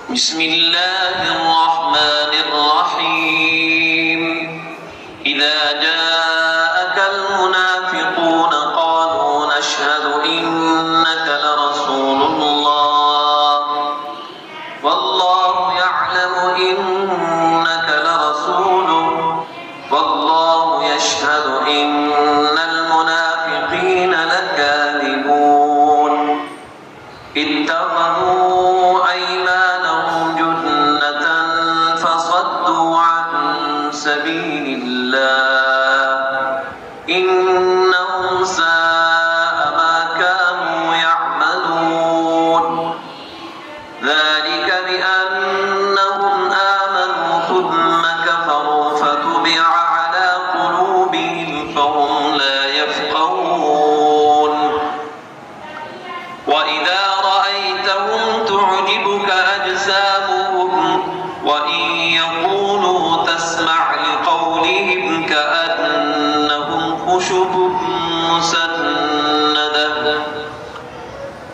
بسم الله الرحمن الرحيم إذا جاءك المنافقون قالوا نشهد إنك لرسول الله والله يعلم إنك لرسوله والله يشهد إن المنافقين لكاذبون اتخذوا أيمانهم جنة فصدوا عن سبيل الله إنهم ساء ما كانوا يعملون ذلك بأنهم آمنوا ثم كفروا فتبع على قلوبهم فهم لا يفقهون وإذا رأيتهم تعجبك أجسامهم وإن يقولوا تسمع لقولهم كأنهم خشب مسندة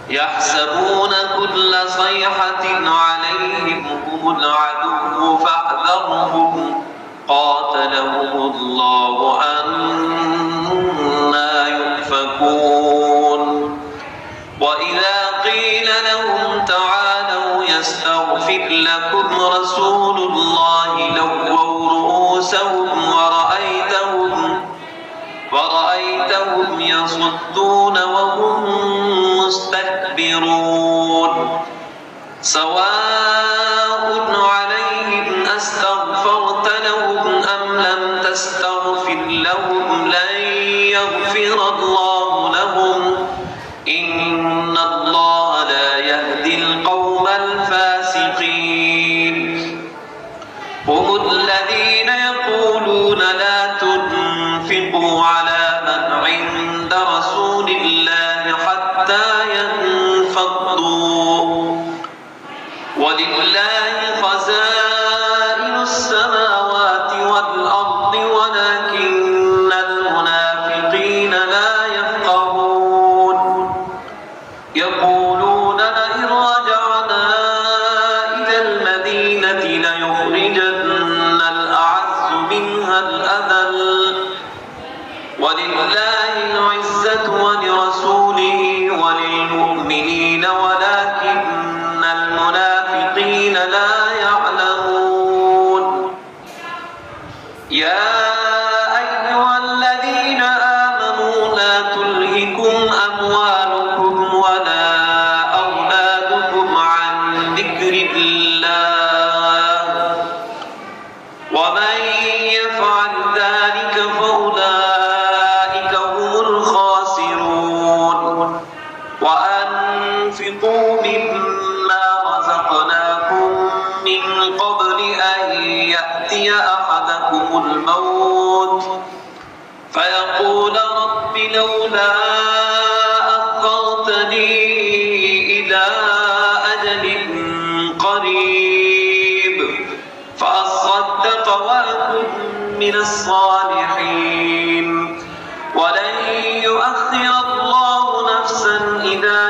يحسبون كل صيحة عليهم هم العدو فاحذرهم قاتلهم الله أنى يؤفكون وإذا قيل لهم تعالوا يستغفر لكم رسول الله لووا رؤوسهم ورأيتهم يصدون وهم مستكبرون سواء عليهم أستغفرت لهم أم لم تستغفر لهم لن يغفر الله لهم إن الله لا يهدي القوم الفاسقين هم الذين يقولون لا تنفقوا على من عند رسول الله حتى ينفضوا ولله خزائن السماوات والأرض ولكن المنافقين لا يفقهون يقولون لئن رجعنا إلى المدينة ليخرجن الأعز منها الأذل ولله العزة ولرسوله وللمؤمنين ولكن المنافقين لا يعلمون يا أيها الذين آمنوا لا تلهكم أموالكم ولا أولادكم عن ذكر الله ومن يفعل ذلك فأولئك هم الخاسرون وأنفقوا مما رزقناكم من قبل أن يأتي أحدكم الموت فيقول رب لولا أخرتني إلى أجل قريب فأصدق وأكن من الصالحين ولن يؤخر الله نفسا إذا